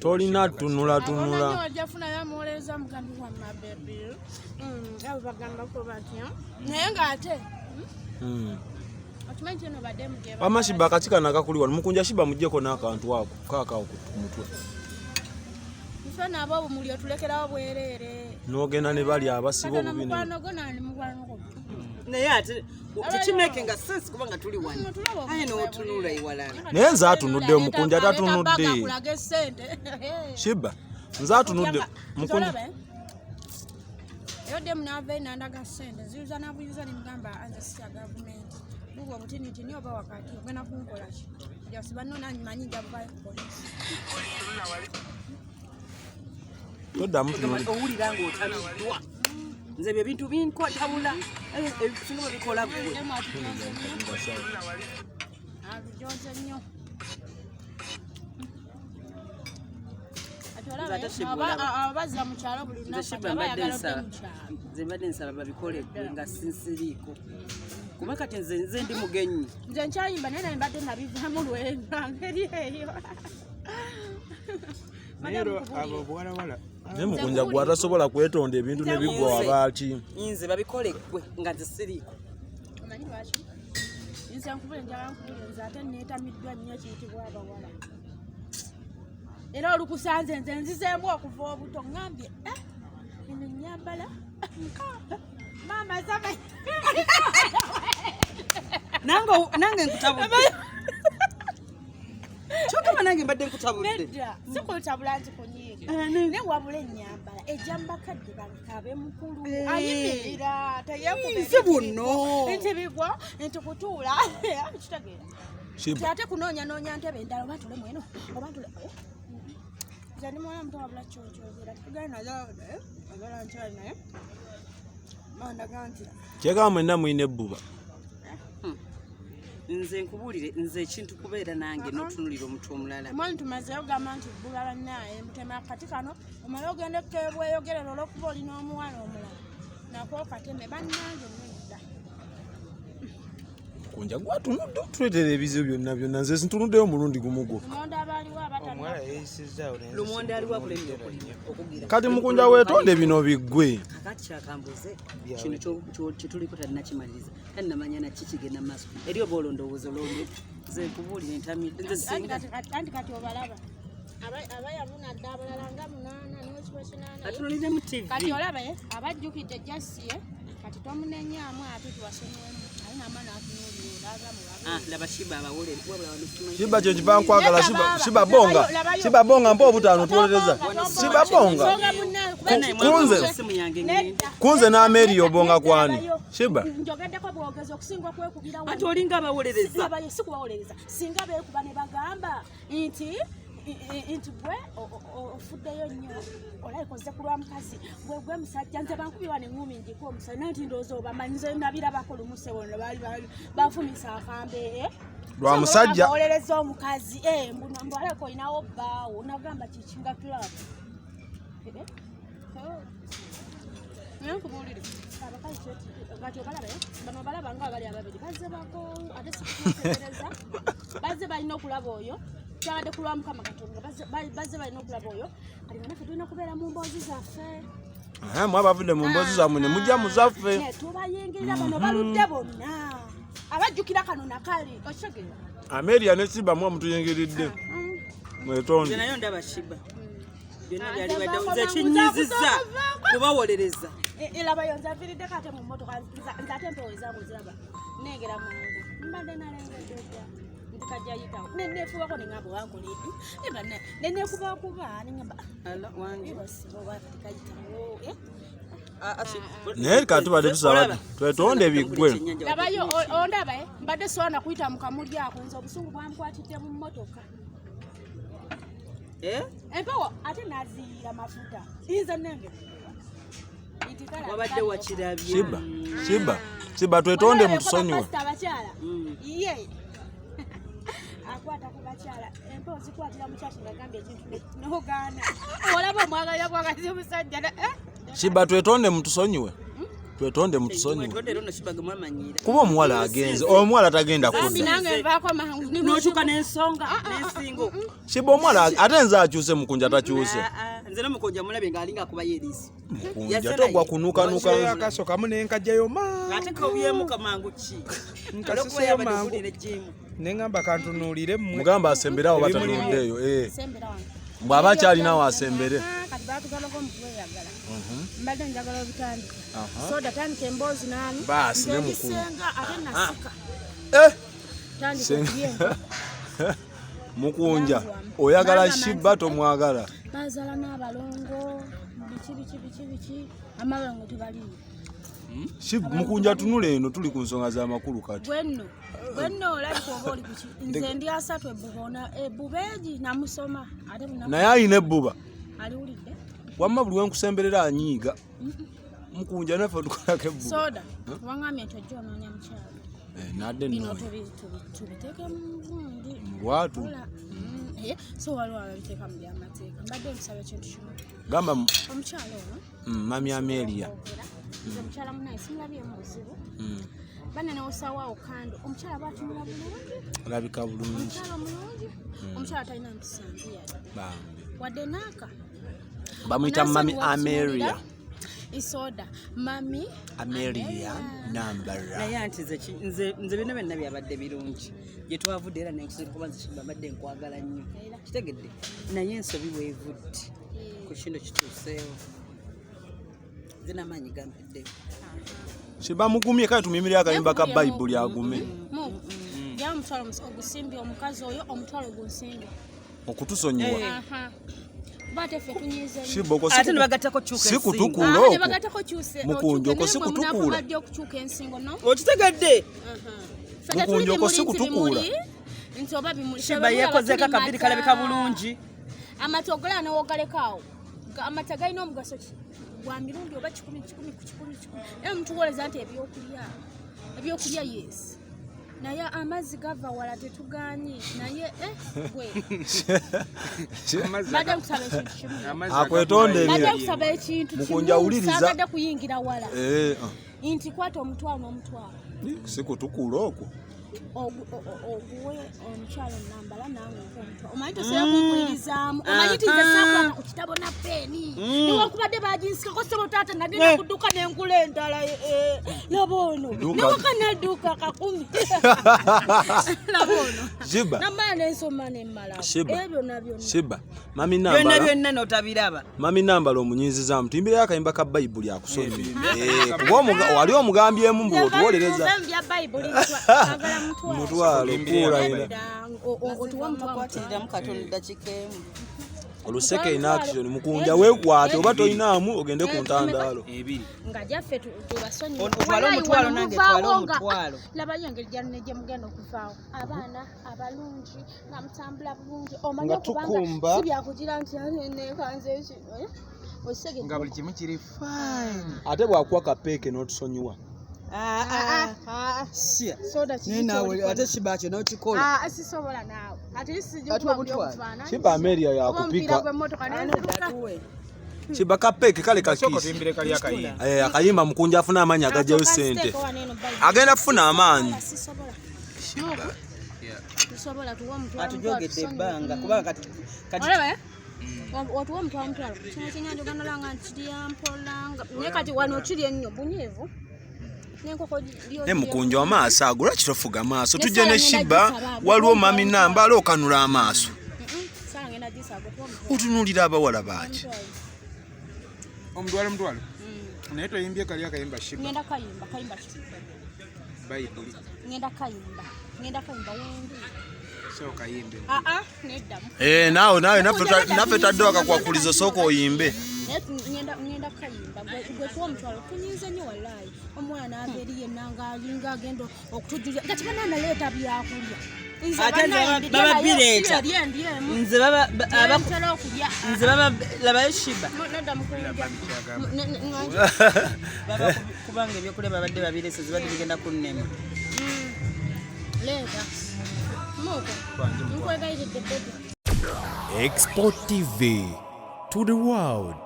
Tolina tunula. Wajafuna yamwoleza mugambi wa mabebi. Abo bagamba ko batyo. Naye ngate. Atumanyi no bademu gye. Amashiba katika nakakuliwa mukunja shiba mujjeko n'akantu ako kaka okumutwe. Fana abo muli otulekerawo bwerere. N'ogenda ne bali abasibo bubini. Naye ate kikimakinga sense kubanga tuli wano. Aye n'otunula iwalana. Naye nze atunudde omukunja tatunudde. Shiba nze atunudde mukunja. Yo dem na ve na ndaga sente ziuza na buyuza ni mgamba anza sia government. Mungu omutini ni oba wakati ogenda kunkola ki. Ndio sibano na manyi jabaye police. Toda mtu owulira ng'otamiddwa. Nze bye bintu binkwatawula ebisinga bikola gwe. Abijonze nnyo. Abaza mu kyalo buli lunaku bayagala mu kyalo. Nze mbadde nsaba babikole nga sinsiriiko. Kuba kati nze ndi mugenyi. Nze nkyayimba naye naye mbadde nabivaamu lwenga ngeri eyo. Nemukunja gwatasobola kwetonda ebintu ne bigwa abaaki. Nze babikole gwe nga nze siriiko. Omanyi lwaki? Nze nkubule njala nkubule nze ate neetamiddwa nnyo kiyitibwa abawala. Era olukusanze nze nzizeemu okuva obuto ngambye eno nnyambala maama zaba nange nkutabudde. Kyokama nange mbadde nkutabudde. Nedda sikutabula nti kunyiiga naye wabula ennyambala ejja mu bakadde bankabe mukulu ayimirira nze buno nti bigwa nti kutuula kitegeera ate kunoonya ntebe endala oba tule mweno oba tule Jadi mwana mtu wabla chocho zira tugana nazo agala nchana naye manda ganti kyega mwenda mwine ebbuba nze nkubulire nze ekintu kubeera nange n'otunulira omuntu omulala mwana tumazeyo gamba nti bbula naye mutema kati kano omala ogenda ekebweyogerero olw'okuba olina omuwala omulala nako kateme bannange nedda kunja gwatunudde tuletera ebizibu byonna nze sintunuddeyo omulundi gumu gwo. Lumonde aliwa kulemye okugira kati mukunja weetonde bino biggwe kakati kyakambuze kino kituliko talina kimaliriza kandi namanya na kikigenda mu maaso eri oba olondowooza olwolyo nze nkubuulira entamidde nze singa kati obalaba abayabuna dda abalala nga 8 n'ekikwesinaana atunulire mu TV kati olaba abajjukidde jasiye kati tomunenyaamu ate tuwasonyiwemu alina amaana atunuulira olaga mu laba Shiba abawolere wabula wanusimanyi Shiba kye kiva nkwagala Shiba bonga mpo obutaano tuwolereza Shiba bonga kunze n'Ameri obonga kwani Shiba njogeddeko bwogezi okusinga okwekubira ate olinga abawolereza sikubawolereza singa beekuba ne bagamba nti gwe ofuddeyo nnyo olaikoze ku lwa mukazi gwe musajja nze bankubiwa neŋŋumi njiko omusajja naye nti ndowooza obamanyi nze nabirabako lumuse wonna baali bafumisa akambe lwa musajja bawolereza omukazi mbwaleko olinawo bbaawo nagamba kikinga club nankubulire abakazi kati obalabe bano balaba nga bali ababiri bazze bakoowu ate sikutegereza bazze balina okulaba oyo kyabadde ku lwa Mukama Katonda bazze balina okulaba oyo kati nga naffe tulina okubeera mu mboozi zaffe mwabavudde mu mboozi zammwe ne mujja mu zaffe tubayingirira bano baludde bonna abajjukira kano nakali okitegeera Ameria ne Shiba mwa mutuyingiridde mwetonde nze nayo ndaba Shiba byonna byali badde nze kinnyiziza kubawolereza era bayonza viridde kate mu mmotoka nze ate mpoweza muziraba nengera mungu mbadde nalengeddeja ntikajja yitawo nenefuwako nengamba wankole nenekubakuba nengamba wange tikayitawo naye kati badde tusaba twetonde biggwe labayo ondaba mbadde soona kuyita mu kamuli ako nze obusungu bwamukwatidde mu mmotoka empewo ate naziira mafuta nze nenge wabadde wakirabye Shiba twetonde mutusonyiwe abakyala ye akwata ku bakyala empewo zikwatira mukyaki ngagambye ekintu nogaana olaba omwagalira kwagazi omusajja Shiba twetonde mutusonyiwe twetonde mutusonyi twetonde no Shiba gamamanyira kuba omuwala agenze omuwala tagenda Bambi nange nvaako amangu nokyuka n'ensonga n'ensingo Shiba omuwala ate nze akyuse Mukunja takyuse nze no Mukunja mulabe ng'alinga akubayo eriiso Mukunja togwa kunukanuka akasokamu nenkajjayo ate kawuyemuka mangu ki nkasiseyo mangu neŋŋamba kantunuulire mugamba asemberawo batanuddeeyo sembera wange bw'aba akyalinawo asembere kati baatugabako omutweyagala mbadde njagala obutandika soda tandika emboozi nani Baasi, ne Mukunja. ngisenga ate nasika tandika okuyenga Mukunja oyagala Shiba tomwagala bazaala n'abalongo biki amalongo tebaliyo Shiba Mukunja tunula eno tuli ku nsonga z'amakulu kati bwenno olabika oba oli kuki nze ndi asatu ebbubeegi namusoma ate naye alina ebbuba aliwulidde wamma buli wenkusemberera anyiiga Mukunja naffe tukolako ebbuba soda waŋŋambye nti ojja onoonya mukyalo nadde bino nno tubiteeke mubundi lwatu so waliwo ababiteeka mu byamateeka mbadde nsaba ekintu kimu gamba omukyalo ono mami Amelia nze mukyala munaye simulabyemu buzibu banenewosawaawo kando omukyala bwatunula bulungi alabika bulungi omukyala omulungi omukyala talina mpisa mbi yadde wadde naaka bamuyita mami Amelia isoda mami Amelia Nambara naye anti nze bino byonna byabadde birungi gye twavudde era nenkizira kuba nze Shiba mbadde nkwagala nnyo kitegedde naye ensobi bwevudde ku kino kituuseewo nze n'amaanyi gampeddewo Shiba mugumye kale tumimirira akayimba ka Bayibuli agume ya omutwalo ogusimbye omukazi oyo omutwalo gunsimbye okutusonyiwa bateffe tunyize ate ne bagattako kyuka si kutukula ne okwo bagatako kyuse Mukunja okwo si kutukula badde okukyuka ensingo no okitegedde Mukunja okwo si kutukula nti oba bimuli Shiba yakozeeko akabiri kalabika bulungi amatogola newogalekaawo amata galina omugaso ki gwa mirundi oba 10 mutuwoleza nti ebyokulya yes naye amazzi gava wala tetuganye naye gwe badde kusaba ekintu kimu akwetonde badde kusaba ekintu Mukunja awuliriza sagadde kuyingira wala nti kwata omutwalo n'omutwalo si kutukula okwo oguwe omukyalo Nambala nange omutwalo omanyi tosera kunkulirizaamu omanyi tize sakwata ku kitabo na peeni newankubadde baginsikako sebo taata nagenda kudduka nenkula endala laboono newaka nadduka 10 laboono Shiba namala nensoma nemmala ebyo nabyonna Shiba mami Nambala byonna notabiraba mami Nambala omunyinzizaamu tuyimbirayo akayimba ka Bayibuli akusomye wali omugambyemu mbu otuwolereza mutwalo kuula ina oluseke inaction Mukunja wekwate oba toyinaamu ogende ku ntandaalo nga jaffe tubasonyi otwala omutwalo nange twala omutwalo labayo engeri gye mugenda okuvaawo abaana abalungi nga mutambula bulungi nga tukumba si byakugira nti nekanze nga buli kimu kiri fine ate bwakuwa kapeeke n'otusonyiwa ate Shiba kyo n'okikola sisobola naawe Shiba Amelia yakupika Shiba kapeeke kale kakiisi akayimba Mukunja afuna amaanyi agajjayo sente agenda kufuna amaanyi atujogedde ebbanga kubanga kati otuwa omutwalo kino kinyanjogana langa nti lyampola naye kati wano kiri ennyo bunyeevu ne Mukunja amaaso ago lwaki tofuga amaaso tujje ne Shiba waliwo mami Nambala okanula amaaso otunuulira abawala baaki omutwalo naye toyimbye kali akayimba Shiba ngenda kayimba Bayibuli ngenda kayimba wendi so kayimbe nedda nawe naffe taddewo akakwakulizo sooka oyimbe ngenda kayimba gwe kuwa omutwalo tunyize nnyo wallahi omwana ava eri yenna ng'alinga agenda okutujulira nga kibana naleeta byakulya baba bireeta nze baba labayo Shiba kubanga ebyokulya babadde babireese zibadde bigenda kunnema leeta muko nkwegayiridde bebe Export TV to the world.